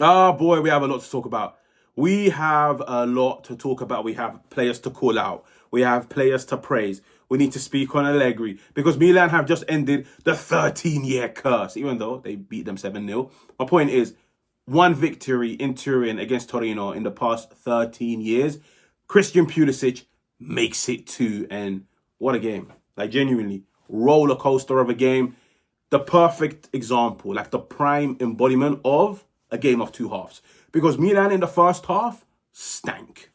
Oh boy, we have a lot to talk about. We have a lot to talk about. We have players to call out. We have players to praise. We need to speak on Allegri because Milan have just ended the 13-year curse, even though they beat them 7-0. My point is, one victory in Turin against Torino in the past 13 years. Christian Pulisic makes it two, and what a game. Like, genuinely, roller coaster of a game. The perfect example, like the prime embodiment of a game of two halves. Because Milan in the first half stank.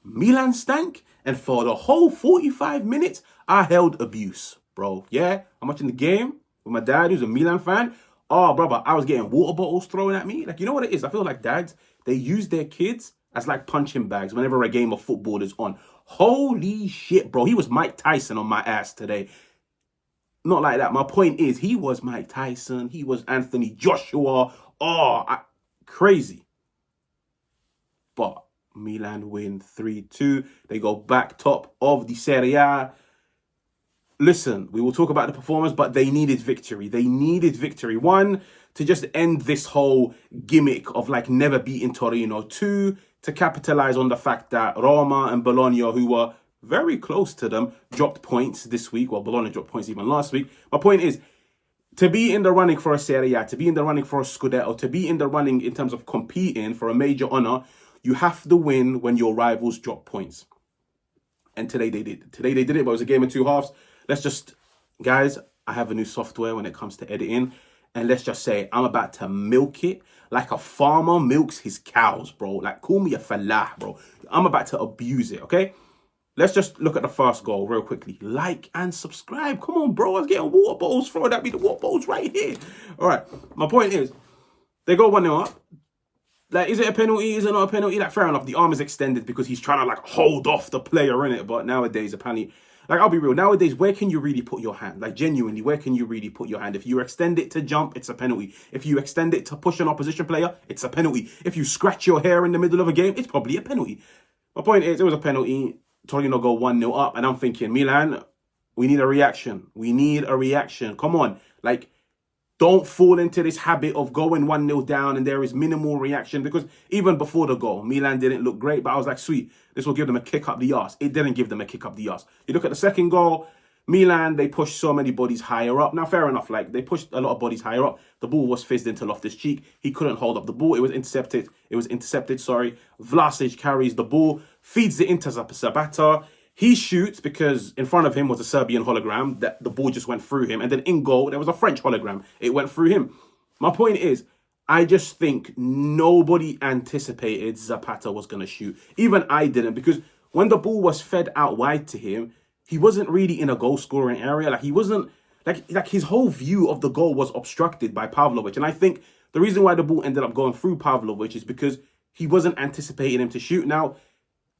Milan stank, and for the whole 45 minutes, I held abuse, bro. Yeah, I'm watching the game with my dad, who's a Milan fan. Oh, brother, I was getting water bottles thrown at me. Like, you know what it is? I feel like dads, they use their kids as like punching bags whenever a game of football is on. Holy shit, bro. He was Mike Tyson on my ass today. Not like that. My point is, he was Mike Tyson. He was Anthony Joshua. Crazy. But Milan win 3-2. They go back top of the Serie A. Listen, we will talk about the performance, but they needed victory. They needed victory. One, to just end this whole gimmick of like never beating Torino. Two, to capitalize on the fact that Roma and Bologna, who were very close to them, dropped points this week. Well, Bologna dropped points even last week. My point is, to be in the running for a Serie A, to be in the running for a Scudetto, to be in the running in terms of competing for a major honour, you have to win when your rivals drop points. And today they did. Today they did it, but it was a game of two halves. Guys, I have a new software when it comes to editing. And let's just say I'm about to milk it like a farmer milks his cows, bro. Like, call me a falah, bro. I'm about to abuse it, okay? Let's just look at the first goal real quickly. Like and subscribe. Come on, bro. I was getting water bottles thrown at me. The water bottles right here. All right. My point is, they go 1-0 up. Like, is it a penalty? Is it not a penalty? Like, fair enough. The arm is extended because he's trying to, like, hold off the player in it. But nowadays, apparently, like, I'll be real. Nowadays, where can you really put your hand? Like, genuinely, where can you really put your hand? If you extend it to jump, it's a penalty. If you extend it to push an opposition player, it's a penalty. If you scratch your hair in the middle of a game, it's probably a penalty. My point is, it was a penalty. Torino go 1-0 up, and I'm thinking, Milan, we need a reaction. We need a reaction. Come on. Like, don't fall into this habit of going 1-0 down and there is minimal reaction, because even before the goal, Milan didn't look great, but I was like, sweet, this will give them a kick up the arse. It didn't give them a kick up the arse. You look at the second goal, Milan, they pushed so many bodies higher up. Now, fair enough, like, they pushed a lot of bodies higher up. The ball was fizzed into Loftus-Cheek. He couldn't hold up the ball. It was intercepted. Vlasic carries the ball, feeds it into Zapata. He shoots because in front of him was a Serbian hologram that the ball just went through him. And then in goal, there was a French hologram. It went through him. My point is, I just think nobody anticipated Zapata was going to shoot. Even I didn't, because when the ball was fed out wide to him, he wasn't really in a goal-scoring area. Like, he wasn't, like his whole view of the goal was obstructed by Pavlovic. And I think the reason why the ball ended up going through Pavlovic is because he wasn't anticipating him to shoot. Now,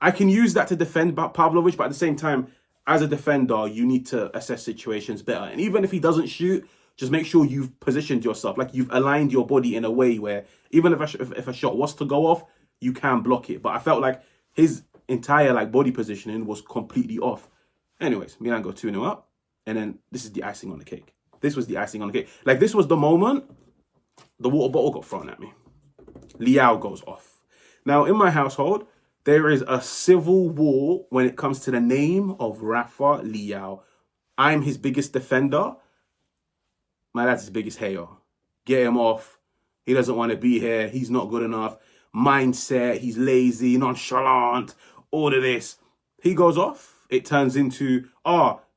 I can use that to defend Pavlovic, but at the same time, as a defender, you need to assess situations better. And even if he doesn't shoot, just make sure you've positioned yourself, like you've aligned your body in a way where even if a shot was to go off, you can block it. But I felt like his entire like body positioning was completely off. Anyways, Milan go 2-0 up, and then this is the icing on the cake. This was the icing on the cake. Like, this was the moment the water bottle got thrown at me. Leao goes off. Now, in my household, there is a civil war when it comes to the name of Rafa Leao. I'm his biggest defender. My dad's his biggest hater. Get him off. He doesn't want to be here. He's not good enough. Mindset. He's lazy, nonchalant. All of this. He goes off. It turns into,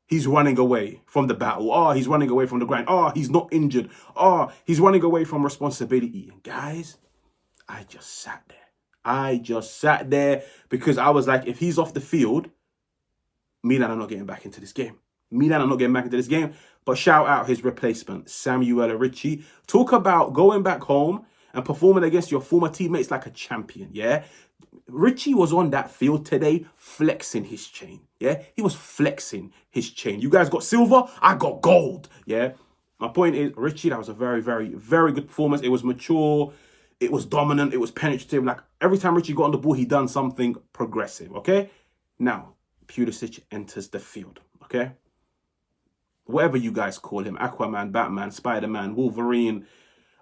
he's running away from the battle. He's running away from the grind. He's not injured. He's running away from responsibility. And guys, I just sat there because I was like, if he's off the field, Milan are not getting back into this game. But shout out his replacement, Samuel Ricci. Talk about going back home and performing against your former teammates like a champion, yeah? Ricci was on that field today flexing his chain, yeah? He was flexing his chain. You guys got silver, I got gold, yeah? My point is, Ricci, that was a very, very, very good performance. It was mature, it was dominant, it was penetrative. Like, every time Ricci got on the ball, he done something progressive, okay? Now, Pulisic enters the field, okay? Whatever you guys call him, Aquaman, Batman, Spider-Man, Wolverine,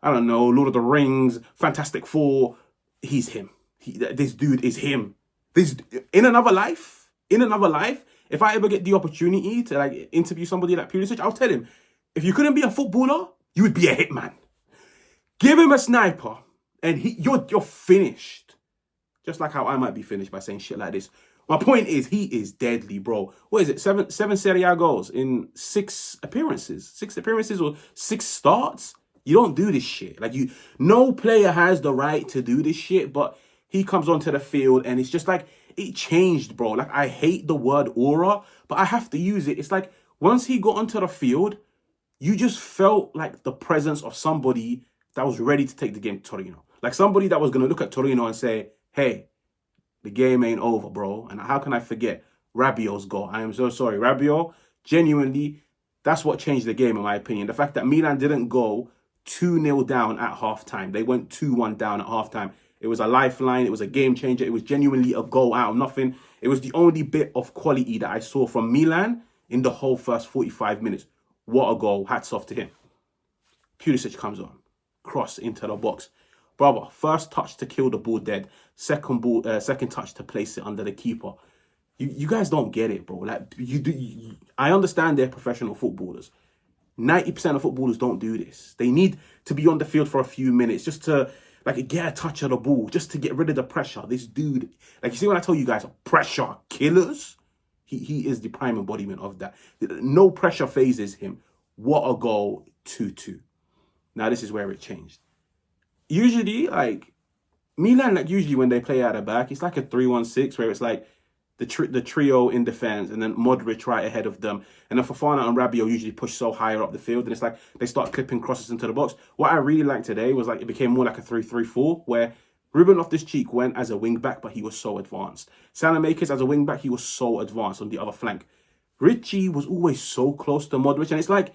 I don't know, Lord of the Rings, Fantastic Four. He's him. This dude is him. This in another life, if I ever get the opportunity to like interview somebody like Pulisic, I'll tell him, if you couldn't be a footballer, you would be a hitman. Give him a sniper, and you're finished. Just like how I might be finished by saying shit like this. My point is, he is deadly, bro. What is it? Seven Serie A goals in 6 appearances. 6 appearances or 6 starts? You don't do this shit. Like, no player has the right to do this shit, but he comes onto the field and it's just like, it changed, bro. Like, I hate the word aura, but I have to use it. It's like, once he got onto the field, you just felt like the presence of somebody that was ready to take the game to Torino. Like, somebody that was going to look at Torino and say, hey, the game ain't over, bro. And how can I forget Rabiot's goal? I am so sorry. Rabiot, genuinely, that's what changed the game, in my opinion. The fact that Milan didn't go 2-0 down at halftime. They went 2-1 down at halftime. It was a lifeline. It was a game changer. It was genuinely a goal out of nothing. It was the only bit of quality that I saw from Milan in the whole first 45 minutes. What a goal. Hats off to him. Pulisic comes on. Cross into the box. Brother, first touch to kill the ball dead. Second touch to place it under the keeper. You guys don't get it, bro. Like, I understand they're professional footballers. 90% of footballers don't do this. They need to be on the field for a few minutes just to like get a touch of the ball, just to get rid of the pressure. This dude, like, you see when I tell you guys, pressure killers, he is the prime embodiment of that. No pressure phases him. What a goal, 2-2. Now this is where it changed. Usually, like, Milan, like, usually when they play out of back, it's like a 3-1-6 where it's like the trio in defense and then Modric right ahead of them. And then Fofana and Rabiot usually push so higher up the field and it's like they start clipping crosses into the box. What I really liked today was like it became more like a 3-3-4 where Ruben Loftus-Cheek went as a wing back, but he was so advanced. Salamakers as a wing back, he was so advanced on the other flank. Ricci was always so close to Modric, and it's like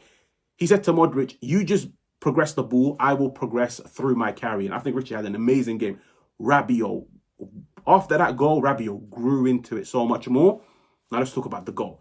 he said to Modric, you just progress the ball, I will progress through my carry. And I think Ricci had an amazing game. Rabiot, after that goal, Rabiot grew into it so much more. Now let's talk about the goal.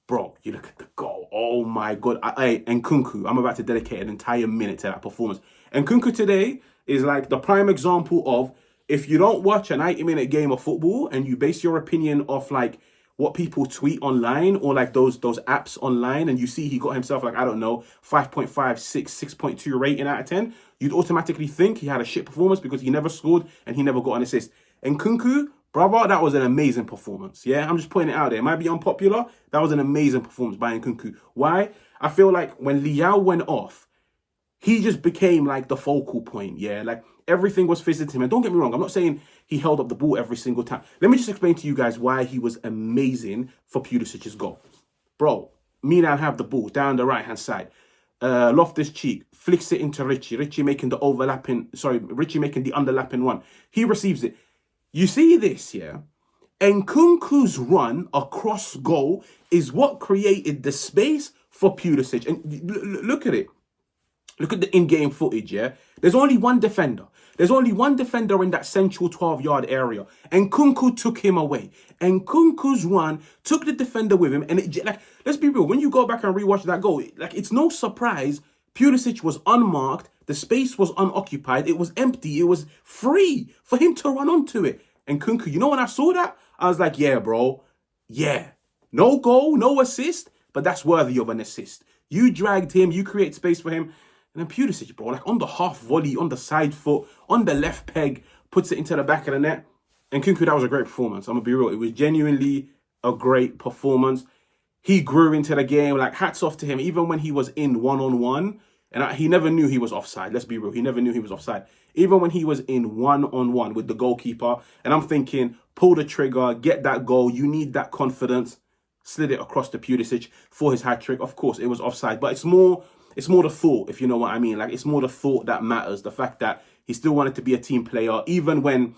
Bro, you look at the goal. Oh my God. Nkunku, I'm about to dedicate an entire minute to that performance. Nkunku today is like the prime example of, if you don't watch a 90-minute game of football and you base your opinion off like what people tweet online or like those apps online, and you see he got himself like, I don't know, 5.5, 6, 6.2 rating out of 10, you'd automatically think he had a shit performance because he never scored and he never got an assist. Nkunku, brother, that was an amazing performance. Yeah, I'm just putting it out there. It might be unpopular. That was an amazing performance by Nkunku. Why? I feel like when Liao went off, he just became like the focal point. Yeah, like everything was visiting him. And don't get me wrong, I'm not saying he held up the ball every single time. Let me just explain to you guys why he was amazing for Pulisic's goal. Bro, Milan have the ball down the right-hand side. Loftus-Cheek flicks it into Ricci. Ricci making the underlapping run. He receives it. You see this, yeah? Nkunku's run across goal is what created the space for Pulisic. And look at it. Look at the in-game footage, yeah? There's only one defender. There's only one defender in that central 12-yard area. Nkunku took him away. Nkunku's run took the defender with him. And it, like, let's be real. When you go back and rewatch that goal, like, it's no surprise Pulisic was unmarked. The space was unoccupied. It was empty. It was free for him to run onto it. Nkunku, you know, when I saw that, I was like, yeah, bro. Yeah. No goal, no assist, but that's worthy of an assist. You dragged him. You create space for him. And then Pulisic, bro, like on the half volley, on the side foot, on the left peg, puts it into the back of the net. And Nkunku, that was a great performance. I'm going to be real. It was genuinely a great performance. He grew into the game. Like, hats off to him. Even when he was in one-on-one, and he never knew he was offside. Let's be real. He never knew he was offside. Even when he was in one-on-one with the goalkeeper. And I'm thinking, pull the trigger, get that goal. You need that confidence. Slid it across to Pulisic for his hat-trick. Of course, it was offside. But it's more the thought, if you know what I mean. Like, it's more the thought that matters. The fact that he still wanted to be a team player, even when,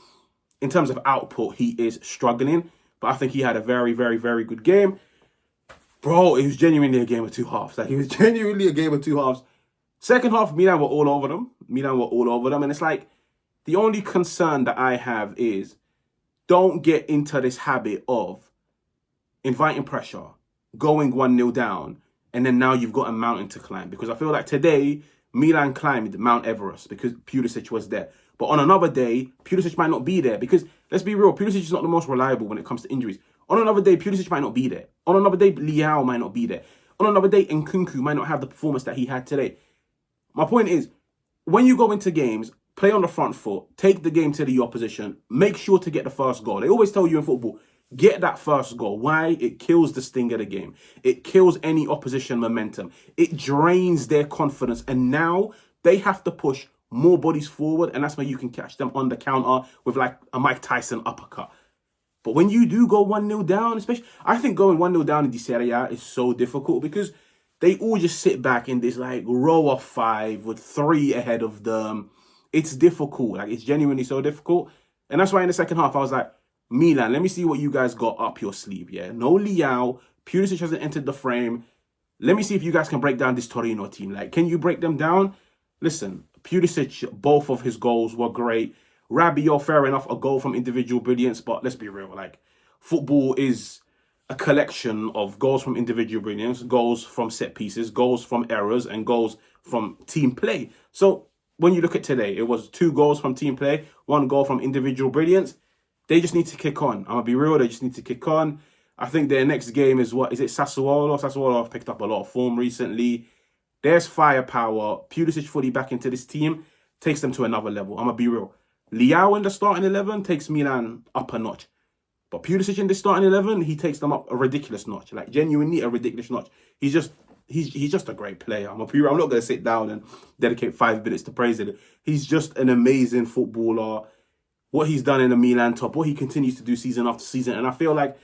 in terms of output, he is struggling. But I think he had a very, very, very good game. Bro, it was genuinely a game of two halves. Like, it was genuinely a game of two halves. Second half, Milan were all over them. And it's like, the only concern that I have is, don't get into this habit of inviting pressure, going 1-0 down, and then now you've got a mountain to climb. Because I feel like today, Milan climbed Mount Everest because Pulisic was there. But on another day, Pulisic might not be there because, let's be real, Pulisic is not the most reliable when it comes to injuries. On another day, Pulisic might not be there. On another day, Leao might not be there. On another day, Nkunku might not have the performance that he had today. My point is, when you go into games, play on the front foot, take the game to the opposition, make sure to get the first goal. They always tell you in football, get that first goal. Why? It kills the sting of the game. It kills any opposition momentum. It drains their confidence. And now they have to push more bodies forward. And that's where you can catch them on the counter with like a Mike Tyson uppercut. But when you do go 1-0 down, especially, I think going 1-0 down in the Serie A is so difficult because they all just sit back in this like row of 5 with 3 ahead of them. It's difficult. Like, it's genuinely so difficult. And that's why in the second half, I was like, Milan, let me see what you guys got up your sleeve, yeah? No Leao. Pulisic hasn't entered the frame. Let me see if you guys can break down this Torino team. Like, can you break them down? Listen, Pulisic, both of his goals were great. Rabiot, fair enough, a goal from individual brilliance. But let's be real, like, football is a collection of goals from individual brilliance, goals from set pieces, goals from errors, and goals from team play. So when you look at today, it was 2 goals from team play, 1 goal from individual brilliance. They just need to kick on. I'm going to be real, they just need to kick on. I think their next game is what? Is it Sassuolo? Sassuolo have picked up a lot of form recently. There's firepower. Pulisic fully back into this team takes them to another level. I'm going to be real. Leao in the starting 11 takes Milan up a notch. But Pulisic in the starting 11, he takes them up a ridiculous notch. Like, genuinely a ridiculous notch. He's just a great player. I'm not going to sit down and dedicate 5 minutes to praise him. He's just an amazing footballer. What he's done in the Milan top, what he continues to do season after season. And I feel like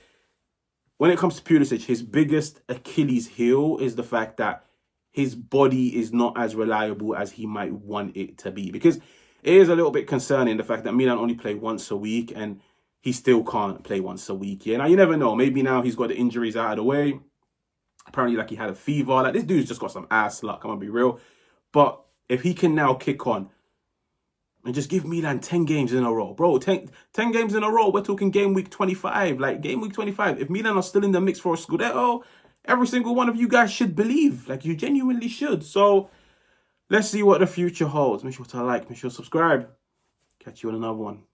when it comes to Pulisic, his biggest Achilles heel is the fact that his body is not as reliable as he might want it to be. Because it is a little bit concerning, the fact that Milan only play once a week and he still can't play once a week. Yeah, now you never know. Maybe now he's got the injuries out of the way. Apparently, like, he had a fever. Like, this dude's just got some ass luck, I'm going to be real. But if he can now kick on and just give Milan 10 games in a row. Bro, 10 games in a row. We're talking game week 25. Like, game week 25. If Milan are still in the mix for a Scudetto, every single one of you guys should believe. Like, you genuinely should. So, let's see what the future holds. Make sure to like, make sure to subscribe. Catch you on another one.